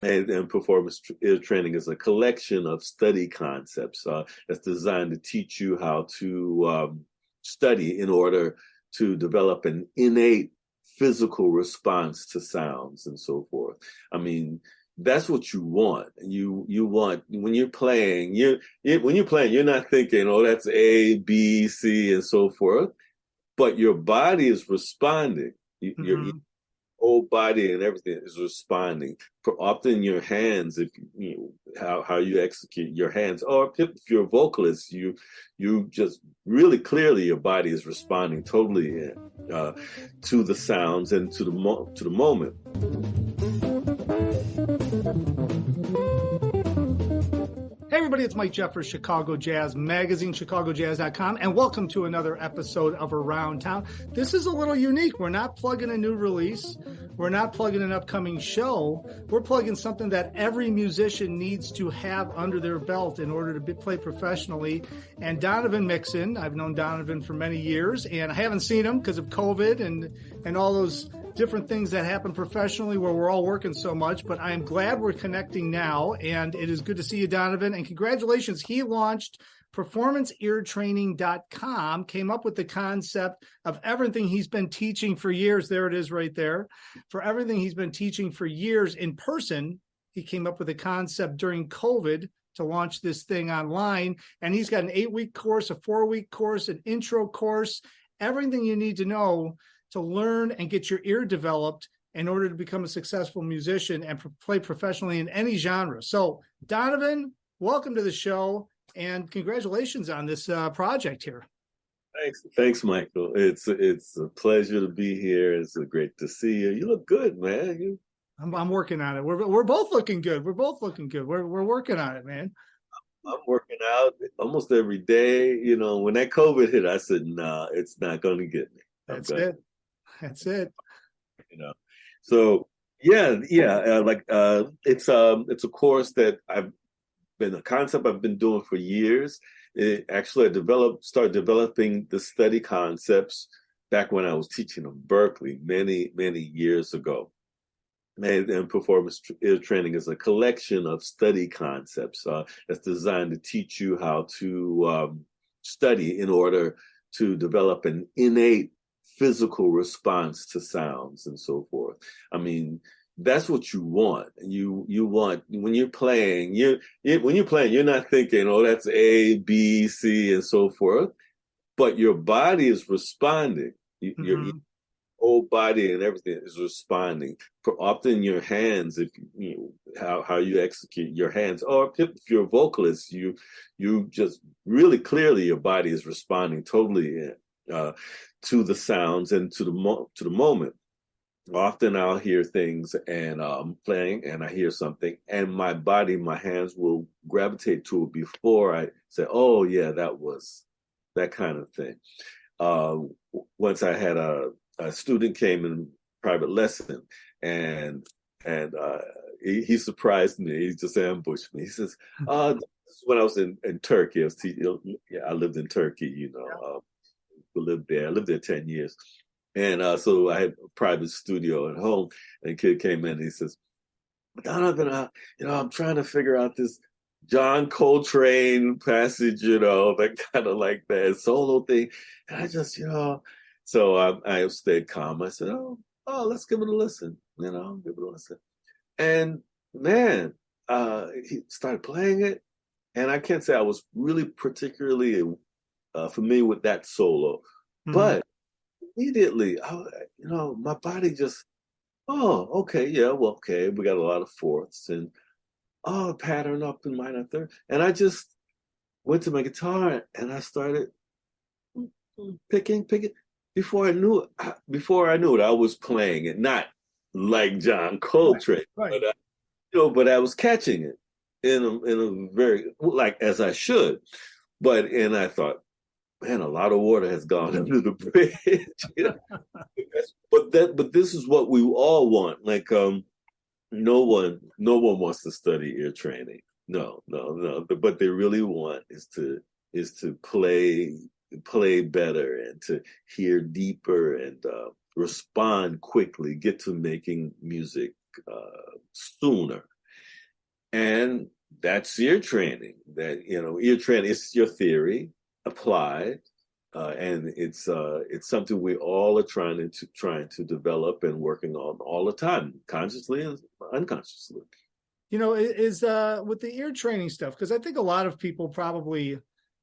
And performance ear training is a collection of study concepts that's designed to teach you how to study in order to develop an innate physical response to sounds and so forth. I mean, that's what you want. You want when you're playing. When you're playing, you're not thinking, "Oh, that's A, B, C, and so forth." But your body is responding. Your Hmm. whole body and everything is responding. Often your hands, if how you execute your hands, or if you're a vocalist, you just really clearly your body is responding totally uh, to the sounds and to the moment. Hey, everybody, it's Mike Jeffers, Chicago Jazz Magazine, ChicagoJazz.com, and welcome to another episode of Around Town. This is a little unique. We're not plugging a new release. We're not plugging an upcoming show. We're plugging something that every musician needs to have under their belt in order to play professionally. And Donovan Mixon, I've known Donovan for many years, and I haven't seen him because of COVID and all those different things that happen professionally where we're all working so much, but I am glad we're connecting now, and it is good to see you, Donovan, and congratulations. He launched performanceeartraining.com, came up with the concept of everything he's been teaching for years. There it is right there. For everything he's been teaching for years in person, he came up with a concept during COVID to launch this thing online, and he's got an 8-week course, a 4-week course, an intro course, everything you need to know to learn and get your ear developed in order to become a successful musician and play professionally in any genre. So, Donovan, welcome to the show, and congratulations on this project here. Thanks, Michael. It's a pleasure to be here. It's great to see you. You look good, man. I'm working on it. We're both looking good. We're both looking good. We're working on it, man. I'm working out almost every day. When that COVID hit, I said, "Nah, it's not going to get me. I'm That's going." it. That's it. You know, so yeah. It's a course that a concept I've been doing for years. Actually, started developing the study concepts back when I was teaching at Berkeley many years ago. And performance ear training is a collection of study concepts that's designed to teach you how to study in order to develop an innate physical response to sounds and so forth. I mean, that's what you want. You want when you're playing. When you're playing, you're not thinking, "Oh, that's A, B, C, and so forth." But your body is responding. Your Mm-hmm. whole body and everything is responding. Often your hands, if how you execute your hands, or if you're a vocalist, you just really clearly your body is responding totally to the sounds and to the moment. Often I'll hear things and I'm playing and I hear something and my hands will gravitate to it before I say, "Oh yeah, that was that kind of thing." Uh, Once I had a student came in private lesson and he surprised me. He just ambushed me. He says, this is when I was in Turkey. I lived in Turkey, lived there. I lived there 10 years. And so I had a private studio at home, and a kid came in and he says, "Donovan, I'm trying to figure out this John Coltrane passage, that kind of like that solo thing." And I just, so I stayed calm. I said, let's give it a listen, give it a listen. And man, he started playing it. And I can't say I was really particularly familiar with that solo, Mm-hmm. but immediately, my body just, "Oh, okay, yeah, well, okay, we got a lot of fourths and pattern up in minor third." And I just went to my guitar and I started picking. Before I knew it, I was playing it, not like John Right. Coltrane, Right. but I was catching it in a very, like, as I should. And I thought, man, a lot of water has gone under the bridge. But this is what we all want. Like, no one wants to study ear training. No, no, no. But what they really want is to play better and to hear deeper and respond quickly, get to making music sooner. And that's ear training. That, ear training is your theory applied, and it's something we all are trying to develop and working on all the time, consciously and unconsciously. Is with the ear training stuff, because I think a lot of people probably,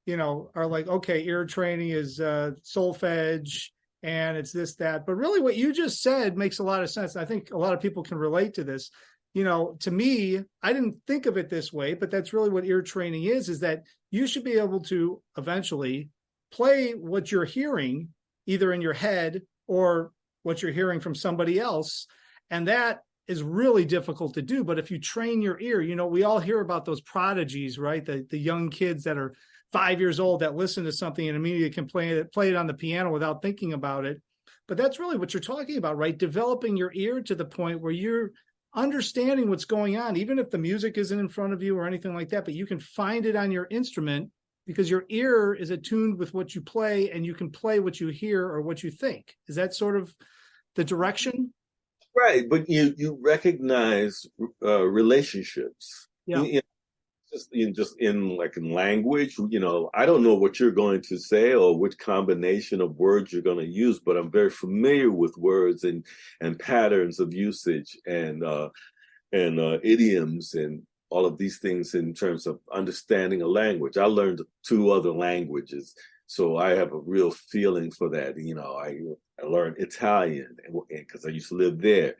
are like, okay, ear training is solfege and it's this, that. But really what you just said makes a lot of sense. I think a lot of people can relate to this. To me, I didn't think of it this way, but that's really what ear training is that you should be able to eventually play what you're hearing either in your head or what you're hearing from somebody else. And that is really difficult to do. But if you train your ear, we all hear about those prodigies, right? The young kids that are 5 years old that listen to something and immediately can play it on the piano without thinking about it. But that's really what you're talking about, right? Developing your ear to the point where you're understanding what's going on, even if the music isn't in front of you or anything like that, but you can find it on your instrument because your ear is attuned with what you play and you can play what you hear or what you think. Is that sort of the direction? Right, but you recognize relationships. Yeah. Just in language, I don't know what you're going to say or which combination of words you're going to use, but I'm very familiar with words and patterns of usage and idioms and all of these things in terms of understanding a language. I learned 2 other languages, so I have a real feeling for that. I learned Italian because I used to live there,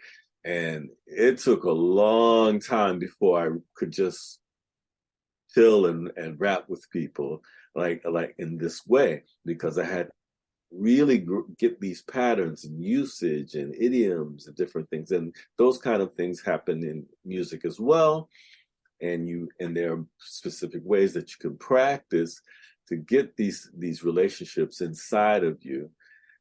and it took a long time before I could just chill and rap with people like in this way, because I had really get these patterns and usage and idioms and different things, and those kind of things happen in music as well. And there are specific ways that you can practice to get these relationships inside of you.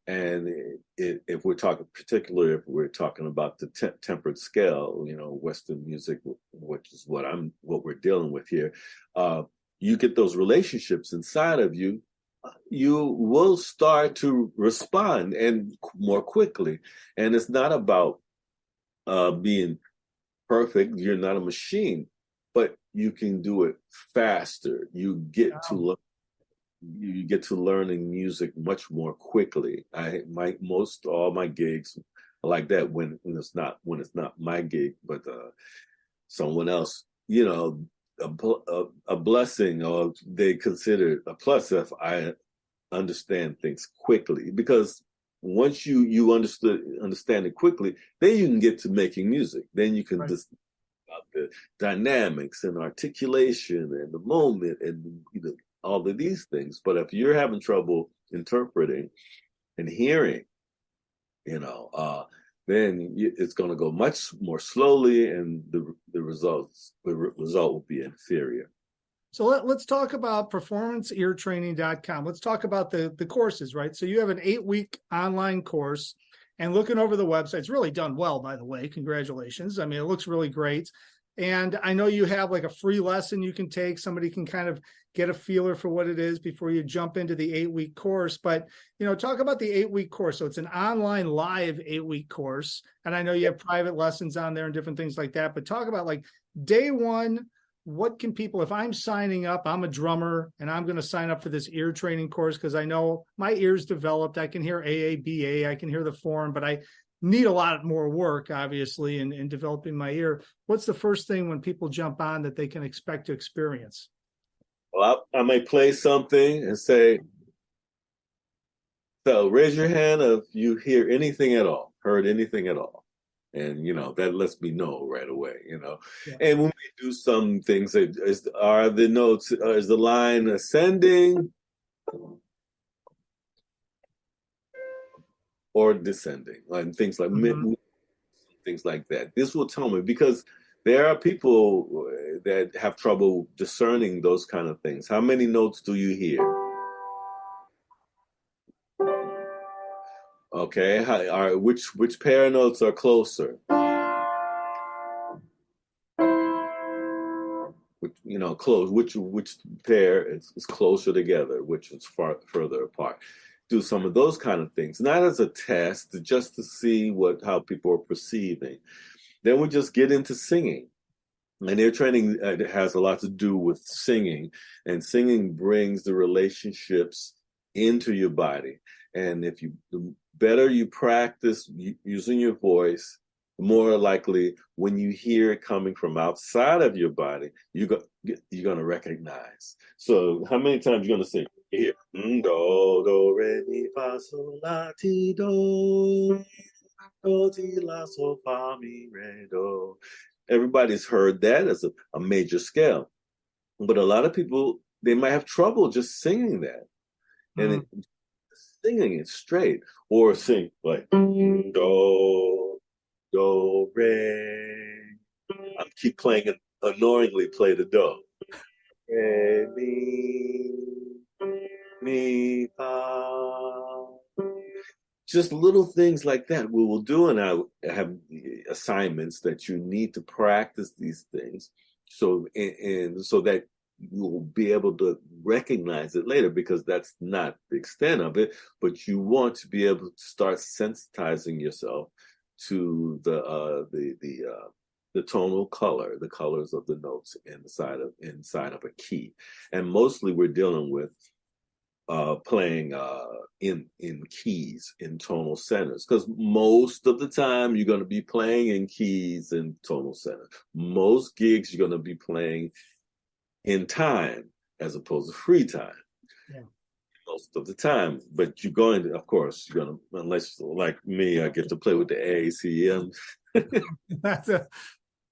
And if we're talking, particularly if we're talking about the tempered scale, Western music, which is what we're dealing with here, you get those relationships inside of you, you will start to respond and more quickly. And it's not about being perfect. You're not a machine, but you can do it faster. You get to learning music much more quickly. All my gigs are like that when it's not my gig, but someone else. A blessing, or they consider it a plus if I understand things quickly, because once you understand it quickly, then you can get to making music. Then you can just about the dynamics and articulation and the moment and all of these things. But if you're having trouble interpreting and hearing, then it's going to go much more slowly, and the result will be inferior. So let's talk about performanceeartraining.com. Let's talk about the courses, right? So you have an 8-week online course, and looking over the website, it's really done well, by the way. Congratulations. I mean, it looks really great. And I know you have like a free lesson you can take. Somebody can kind of get a feeler for what it is before you jump into the 8-week course. But, talk about the 8-week course. So it's an online live 8-week course. And I know you have private lessons on there and different things like that. But talk about like day one, what can people, if I'm signing up, I'm a drummer and I'm going to sign up for this ear training course because I know my ear's developed. I can hear AABA, I can hear the form, but I need a lot more work, obviously, in developing my ear. What's the first thing when people jump on that they can expect to experience? Well, I may play something and say, so raise your hand if you hear anything at all, heard anything at all. And, that lets me know right away, Yeah. And when we do some things, are the notes, is the line ascending or descending? And things like things like that. This will tell me, because there are people that have trouble discerning those kind of things. How many notes do you hear? Okay, which pair of notes are closer? Close. Which pair is closer together? Which is further apart? Do some of those kind of things, not as a test, just to see how people are perceiving. Then we just get into singing. And ear training has a lot to do with singing, and singing brings the relationships into your body. And the better you practice using your voice, the more likely when you hear it coming from outside of your body, you're going to recognize. So how many times you're going to sing? Here, do, re, mi, fa, sol, la, ti, do, ti, la, sol, fa, mi, re, do. Everybody's heard that as a major scale. But a lot of people, they might have trouble just singing that. And singing it straight. Or sing like, do, re. I keep playing it, annoyingly play the do. Re, mi, fa. Just little things like that we will do, and I have assignments that you need to practice these things, so so that you will be able to recognize it later, because that's not the extent of it, but you want to be able to start sensitizing yourself to the tonal color, the colors of the notes inside of a key, and mostly we're dealing with playing in keys, in tonal centers, because most of the time you're going to be playing in keys in tonal center. Most gigs you're going to be playing in time as opposed to free time. Yeah. Most of the time, but you're going to, of course, you're going to, unless like me, I get to play with the AACM.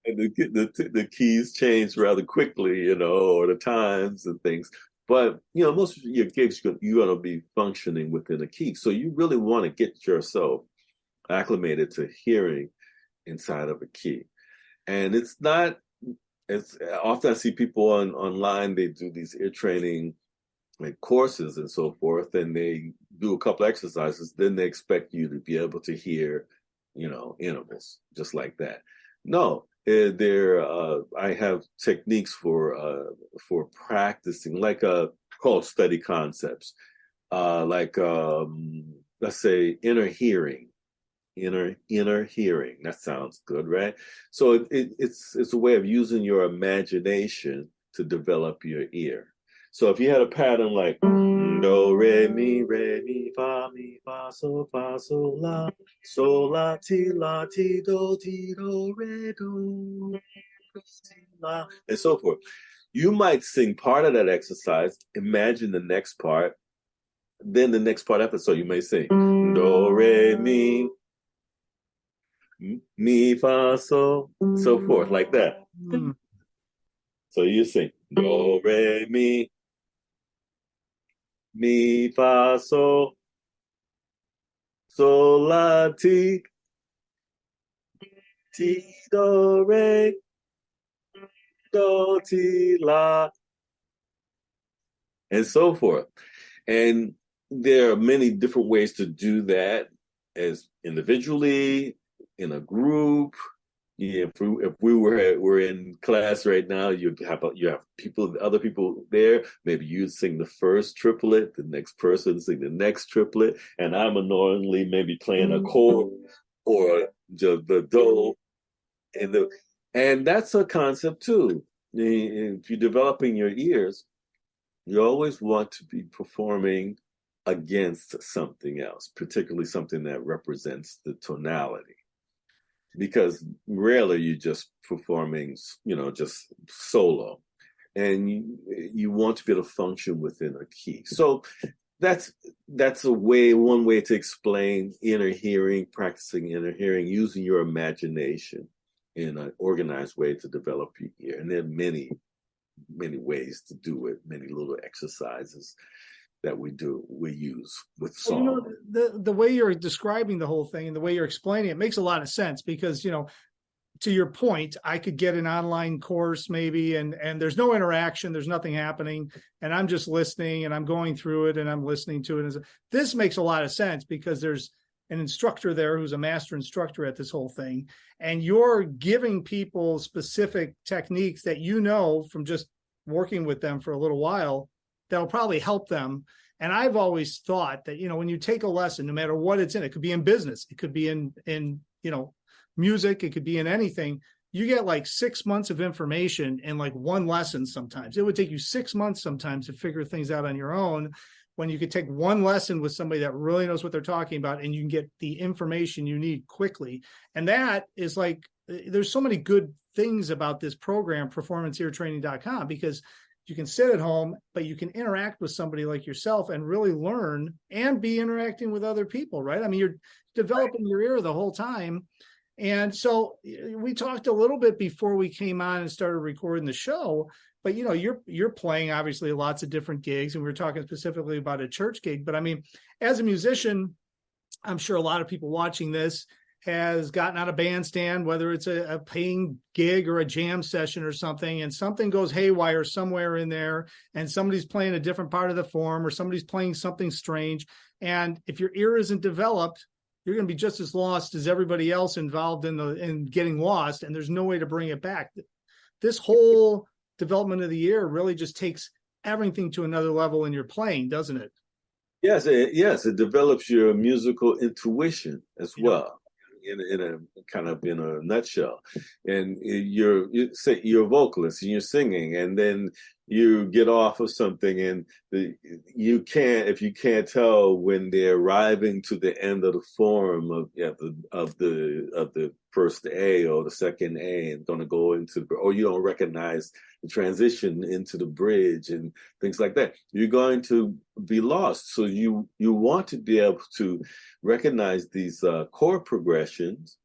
And the keys change rather quickly, or the times and things. But, most of your gigs, you're going to be functioning within a key. So you really want to get yourself acclimated to hearing inside of a key. And it's often I see people online, they do these ear training courses and so forth, and they do a couple exercises, then they expect you to be able to hear, intervals just like that. No, I have techniques for practicing, like called study concepts, like let's say inner hearing. That sounds good, right? So it's a way of using your imagination to develop your ear. So if you had a pattern like do, re, mi, fa, sol, la, ti, do, re, do, ti, la, and so forth. You might sing part of that exercise, imagine the next part, then the next part after. So you may sing do, re, mi, fa, sol, so forth, like that. So you sing do, re, mi, fa, sol, la, ti, do, re, do, ti, la, and so forth. And there are many different ways to do that, as individually, in a group. Yeah, if we were in class right now, you have other people there. Maybe you'd sing the first triplet, the next person sing the next triplet, and I'm annoyingly maybe playing a chord or the do, and that's a concept too. If you're developing your ears, you always want to be performing against something else, particularly something that represents the tonality. Because rarely you're just performing, just solo, and you want to be able to function within a key. So that's one way to explain inner hearing, practicing inner hearing, using your imagination in an organized way to develop your ear. And there are many, many ways to do it, many little exercises that we use with song. Well, the way you're describing the whole thing and the way you're explaining it makes a lot of sense, because, to your point, I could get an online course maybe, and there's no interaction, there's nothing happening, and I'm just listening and I'm going through it and I'm listening to it. This makes a lot of sense because there's an instructor there who's a master instructor at this whole thing, and you're giving people specific techniques that from just working with them for a little while that'll probably help them. And I've always thought that, when you take a lesson, no matter what it's in, it could be in business, it could be in music, it could be in anything. you get like 6 months of information in like one lesson. Sometimes it would take you 6 months sometimes to figure things out on your own, when you could take one lesson with somebody that really knows what they're talking about and you can get the information you need quickly. And that is like, there's so many good things about this program, performanceeartraining.com, because you can sit at home, but you can interact with somebody like yourself and really learn and be interacting with other people, right? I mean, you're developing your ear the whole time. And so we talked a little bit before we came on and started recording the show, but you know, you're playing obviously lots of different gigs, and we were talking specifically about a church gig. But I mean, as a musician, I'm sure a lot of people watching this has gotten out a bandstand, whether it's a paying gig or a jam session or something, and something goes haywire somewhere in there, and somebody's playing a different part of the form, or somebody's playing something strange. And if your ear isn't developed, you're going to be just as lost as everybody else involved in getting lost, and there's no way to bring it back. This whole development of the ear really just takes everything to another level in your playing, doesn't it? Yes, it develops your musical intuition as well. In a kind of in a nutshell, and you're a vocalist and you're singing, and then you get off of something, and if you can't tell when they're arriving to the end of the form of the first A or the second A and going to go into, or you don't recognize the transition into the bridge and things like that, you're going to be lost. So you want to be able to recognize these chord progressions,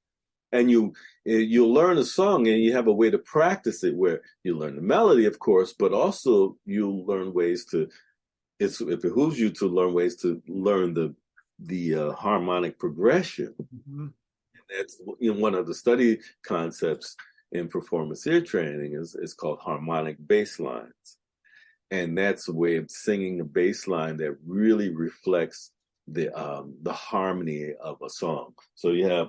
and you'll learn a song and you have a way to practice it where you learn the melody, of course, but also you'll learn ways to, it behooves you to learn ways to learn the harmonic progression. Mm-hmm. And that's one of the study concepts in performance ear training is called harmonic bass lines. And that's a way of singing a bass line that really reflects the harmony of a song. So you have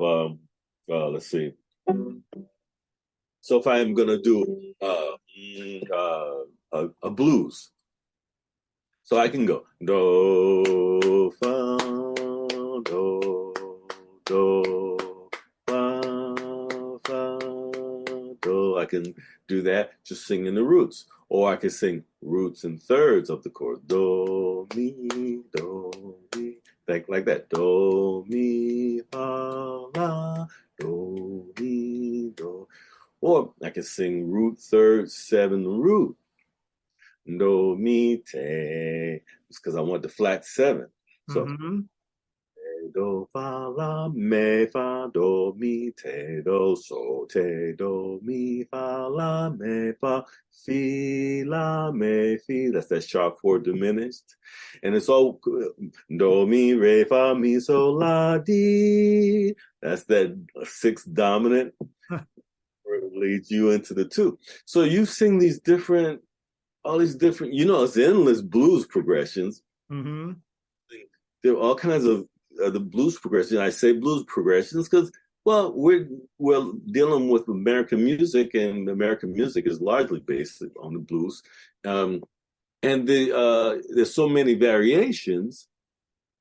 let's see. So if I'm gonna do a blues, so I can go do fa do fa fa do. I can do that just singing the roots, or I can sing roots and thirds of the chord. Do mi like that. Do mi fa la. Do, mi, do. Or I can sing root third, 7 root. Do, mi, te. It's because I want the flat 7. So, do, fa, la, me, fa, do, mi, te, do, so, te, do, mi, fa, la, me, fa, fi, la, me, fi. That's that sharp 4 diminished. And it's all do, mi, re, fa, mi, so, la, di. That's that 6 dominant where it leads you into the 2. So you sing all these different, it's endless blues progressions. Mm-hmm. There are all kinds of the blues progressions. I say blues progressions because, well, we're dealing with American music, and American music is largely based on the blues. And there's so many variations.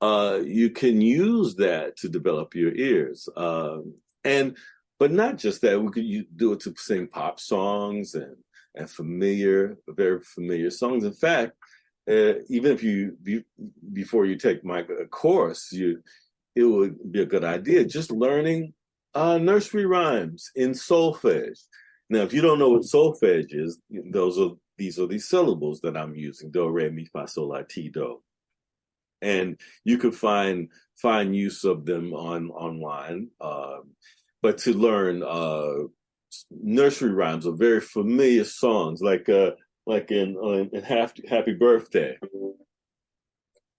You can use that to develop your ears. But not just that, we could do it to sing pop songs and very familiar songs. In fact, even if before you take my course, it would be a good idea just learning nursery rhymes in solfege. Now, if you don't know what solfege is, these are these syllables that I'm using: do, re, mi, fa, sol, la, ti, do. And you could find use of them online. But to learn nursery rhymes of very familiar songs, like in Happy Birthday.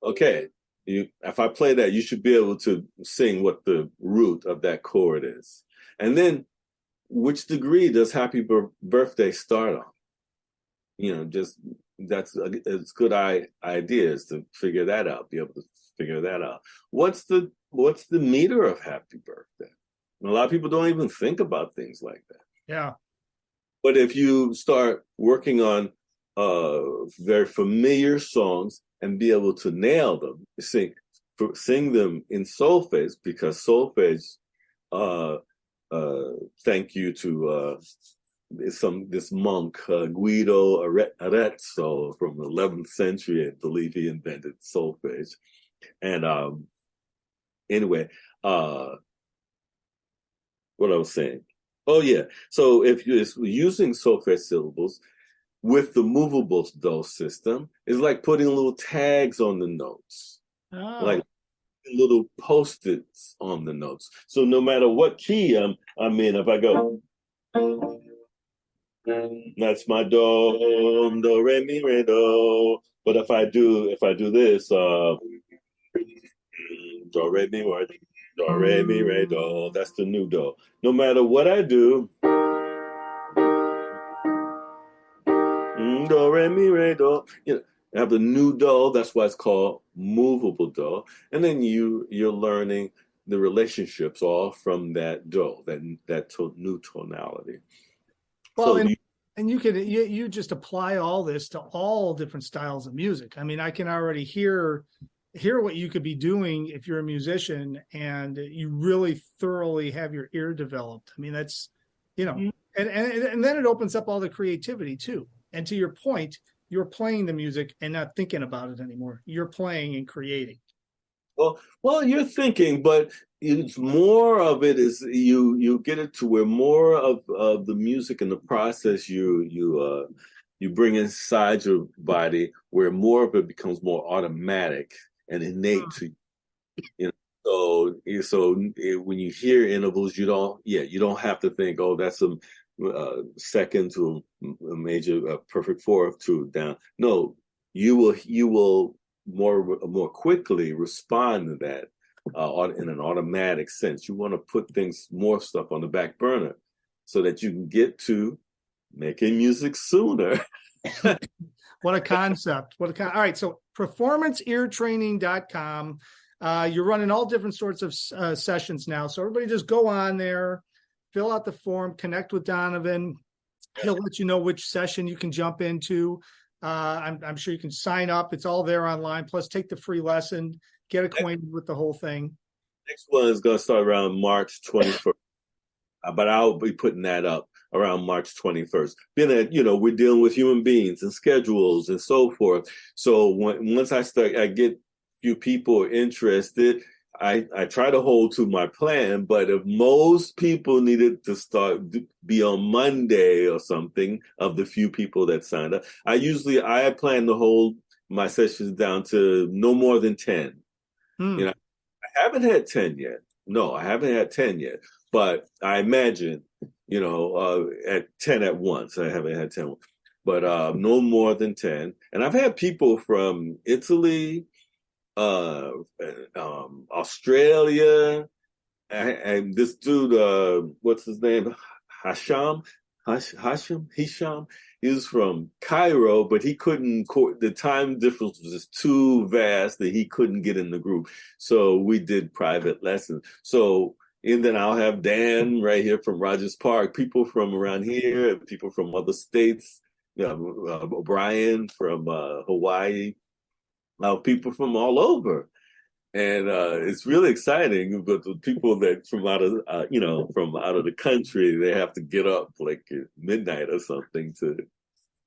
Okay, if I play that, you should be able to sing what the root of that chord is. And then, which degree does Happy Birthday start on? That's a good idea is to figure that out, be able to figure that out. What's the meter of Happy Birthday? And a lot of people don't even think about things like that. Yeah. But if you start working on very familiar songs and be able to nail them, sing them in solfege, because solfege thank you to this monk Guido Arezzo from the 11th century. I believe he invented solfege. And anyway, what I was saying. Oh yeah. So if you're using solfege syllables with the movable do system, it's like putting little tags on the notes, like little post-its on the notes. So no matter what key I'm in, if I go, that's my do, re, mi, re, do. But if I do this, do, re, mi, re, do, re, mi, re, do, that's the new do. No matter what I do, do, re, mi, re, do, I have the new do. That's why it's called movable do. And then you're learning the relationships all from that do, that new tonality. Well, so you just apply all this to all different styles of music. I mean, I can already hear what you could be doing if you're a musician and you really thoroughly have your ear developed. I mean, that's, and then it opens up all the creativity too. And to your point, you're playing the music and not thinking about it anymore. You're playing and creating. Well, you're thinking, but it's more of it is you get it to where more of the music and the process you bring inside your body, where more of it becomes more automatic and innate to you. So when you hear intervals, you don't have to think, oh, that's a second to a major perfect fourth to down. No, you will more quickly respond to that in an automatic sense. You want to put more stuff on the back burner so that you can get to making music sooner. What a concept. All right. So performanceeartraining.com. You're running all different sorts of sessions now. So everybody just go on there, fill out the form, connect with Donovan. He'll let you know which session you can jump into. I'm sure you can sign up. It's all there online. Plus, take the free lesson, get acquainted with the whole thing. Next one is going to start around March 21st, but I'll be putting that up around March 21st. Being that, we're dealing with human beings and schedules and so forth. So once I get a few people interested, I try to hold to my plan, but if most people needed to be on Monday or something of the few people that signed up, I plan to hold my sessions down to no more than 10. I haven't had 10 yet. No, I haven't had 10 yet, but I imagine, at 10 at once. I haven't had 10, but no more than 10. And I've had people from Italy, Australia, and this dude, what's his name? Hisham. He's from Cairo, but he couldn't. The time difference was just too vast that he couldn't get in the group. So we did private lessons. So and then I'll have Dan right here from Rogers Park, people from around here, and people from other states. Brian from Hawaii. People from all over, and it's really exciting. But the people that from out of the country, they have to get up like at midnight or something to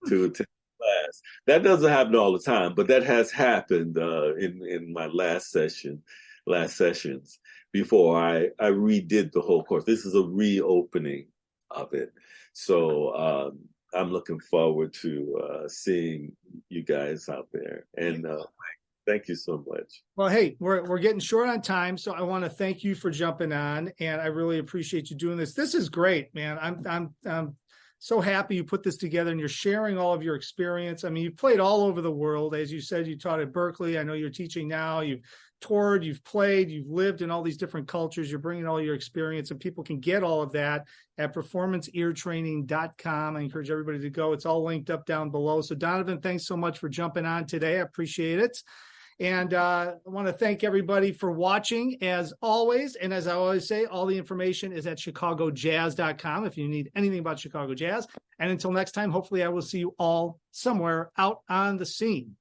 attend class. That doesn't happen all the time, but that has happened in my last sessions before I redid the whole course. This is a reopening of it, so I'm looking forward to seeing you guys out there. And thank you so much. Well, hey, we're getting short on time, so I want to thank you for jumping on, and I really appreciate you doing this. This is great, man. I'm so happy you put this together, and you're sharing all of your experience. I mean, you've played all over the world. As you said, you taught at Berkeley. I know you're teaching now. You've toured, you've played, you've lived in all these different cultures. You're bringing all your experience, and people can get all of that at performanceeartraining.com. I encourage everybody to go. It's all linked up down below. So Donovan, thanks so much for jumping on today. I appreciate it. And I want to thank everybody for watching as always. And as I always say, all the information is at chicagojazz.com if you need anything about Chicago Jazz. And until next time, hopefully I will see you all somewhere out on the scene.